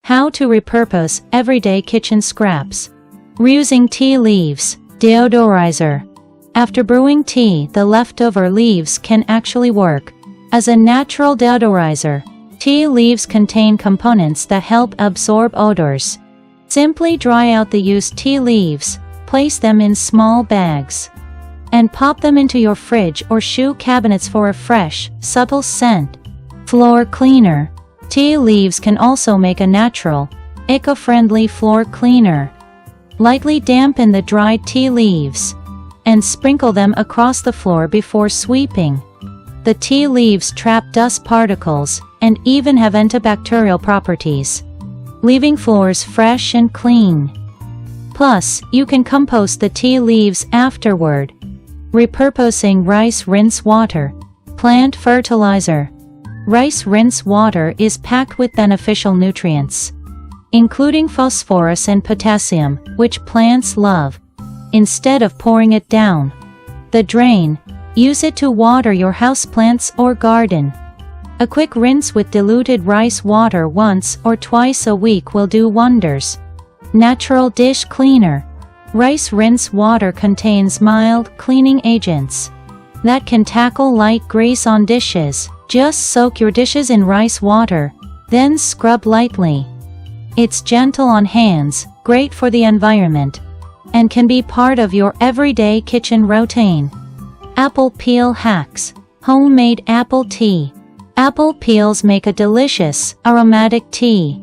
How to repurpose everyday kitchen scraps. Reusing tea leaves. Deodorizer. After brewing tea, the leftover leaves can actually work as a natural deodorizer. Tea leaves contain components that help absorb odors. Simply dry out the used tea leaves, place them in small bags, and pop them into your fridge or shoe cabinets for a fresh, subtle scent. Floor cleaner. Tea leaves can also make a natural, eco-friendly floor cleaner. Lightly dampen the dried tea leaves and sprinkle them across the floor before sweeping. The tea leaves trap dust particles and even have antibacterial properties, leaving floors fresh and clean. Plus, you can compost the tea leaves afterward. Repurposing rice rinse water. Plant fertilizer. Rice rinse water is packed with beneficial nutrients, including phosphorus and potassium, which plants love. Instead of pouring it down the drain, use it to water your houseplants or garden. A quick rinse with diluted rice water once or twice a week will do wonders. Natural dish cleaner. Rice rinse water contains mild cleaning agents that can tackle light grease on dishes. Just soak your dishes in rice water, then scrub lightly. It's gentle on hands, great for the environment, and can be part of your everyday kitchen routine. Apple peel hacks. Homemade apple tea. Apple peels make a delicious, aromatic tea.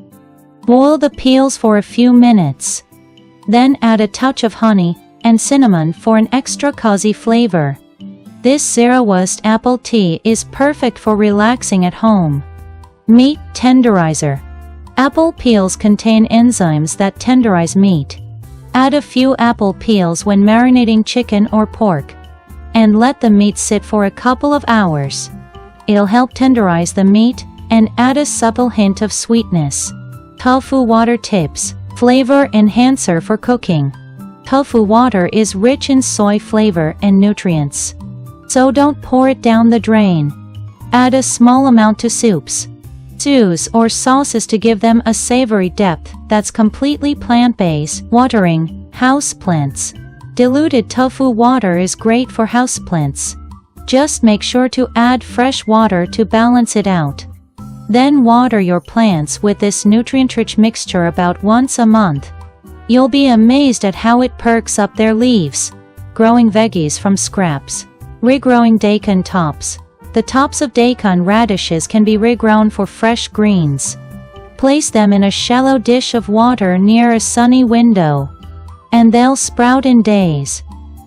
Boil the peels for a few minutes. Then add a touch of honey and cinnamon for an extra cozy flavor. This zero-waste apple tea is perfect for relaxing at home. Meat tenderizer. Apple peels contain enzymes that tenderize meat. Add a few apple peels when marinating chicken or pork, and let the meat sit for a couple of hours. It'll help tenderize the meat and add a subtle hint of sweetness. Tofu water tips. Flavor enhancer for cooking. Tofu water is rich in soy flavor and nutrients, so don't pour it down the drain. Add a small amount to soups, stews, or sauces to give them a savory depth that's completely plant-based. Watering houseplants. Diluted tofu water is great for houseplants. Just make sure to add fresh water to balance it out. Then water your plants with this nutrient-rich mixture about once a month. You'll be amazed at how it perks up their leaves. Growing veggies from scraps. Regrowing daikon tops. The tops of daikon radishes can be regrown for fresh greens. Place them in a shallow dish of water near a sunny window, and they'll sprout in days.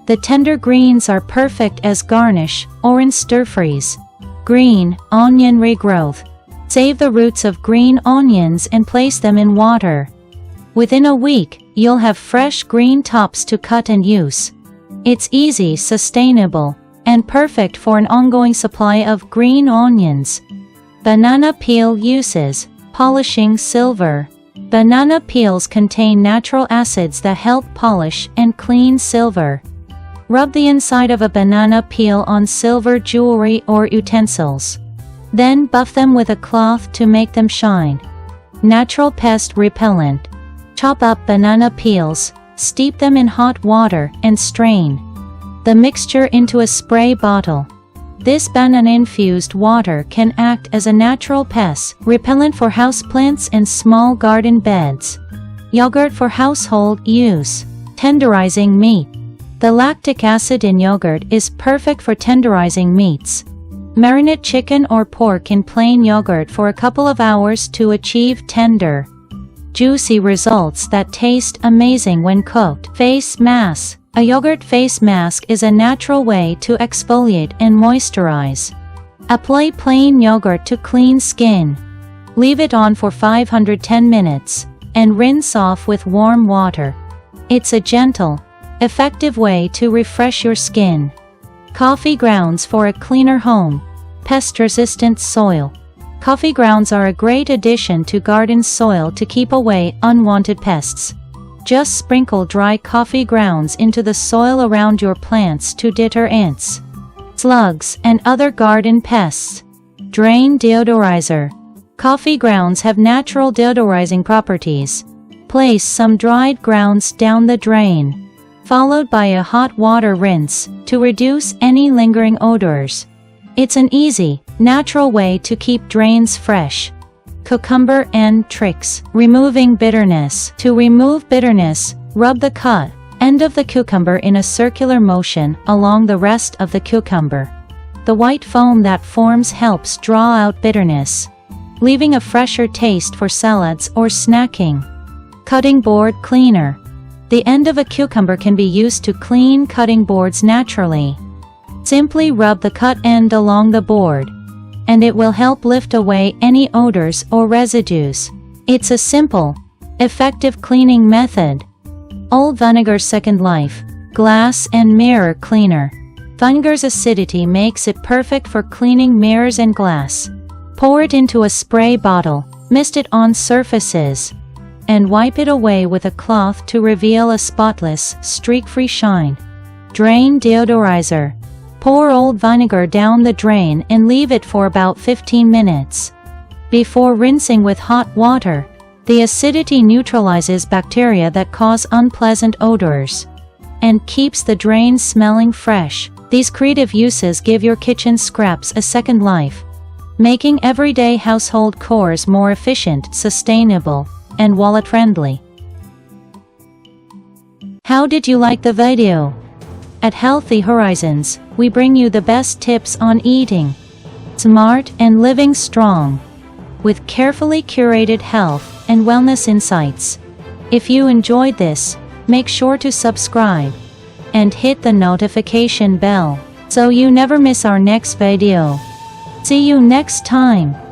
The tender greens are perfect as garnish or in stir-fries. Green onion regrowth. Save the roots of green onions and place them in water. Within a week, you'll have fresh green tops to cut and use. It's easy, sustainable, and perfect for an ongoing supply of green onions. Banana peel uses. Polishing silver. Banana peels contain natural acids that help polish and clean silver. Rub the inside of a banana peel on silver jewelry or utensils. Then buff them with a cloth to make them shine. Natural pest repellent. Chop up banana peels, steep them in hot water, and strain the mixture into a spray bottle. This banana-infused water can act as a natural pest repellent for houseplants and small garden beds. Yogurt for household use. Tenderizing meat. The lactic acid in yogurt is perfect for tenderizing meats. Marinate chicken or pork in plain yogurt for a couple of hours to achieve tender, juicy results that taste amazing when cooked. Face mask. A yogurt face mask is a natural way to exfoliate and moisturize. Apply plain yogurt to clean skin. Leave it on for 510 minutes, and rinse off with warm water. It's a gentle, effective way to refresh your skin. Coffee grounds for a cleaner home. Pest-resistant soil. Coffee grounds are a great addition to garden soil to keep away unwanted pests. Just sprinkle dry coffee grounds into the soil around your plants to deter ants, slugs, and other garden pests. Drain deodorizer. Coffee grounds have natural deodorizing properties. Place some dried grounds down the drain, followed by a hot water rinse to reduce any lingering odors. It's an easy, natural way to keep drains fresh. Cucumber and tricks. Removing bitterness. To remove bitterness, rub the cut end of the cucumber in a circular motion along the rest of the cucumber. The white foam that forms helps draw out bitterness, leaving a fresher taste for salads or snacking. Cutting board cleaner. The end of a cucumber can be used to clean cutting boards naturally. Simply rub the cut end along the board, and it will help lift away any odors or residues. It's a simple, effective cleaning method. Old vinegar second life. Glass and mirror cleaner. Vinegar's acidity makes it perfect for cleaning mirrors and glass. Pour it into a spray bottle, mist it on surfaces, and wipe it away with a cloth to reveal a spotless, streak-free shine. Drain deodorizer. Pour old vinegar down the drain and leave it for about 15 minutes. Before rinsing with hot water, the acidity neutralizes bacteria that cause unpleasant odors and keeps the drain smelling fresh. These creative uses give your kitchen scraps a second life, making everyday household chores more efficient, sustainable, and wallet-friendly. How did you like the video? At Healthy Horizons, we bring you the best tips on eating smart and living strong, with carefully curated health and wellness insights. If you enjoyed this, make sure to subscribe and hit the notification bell so you never miss our next video. See you next time.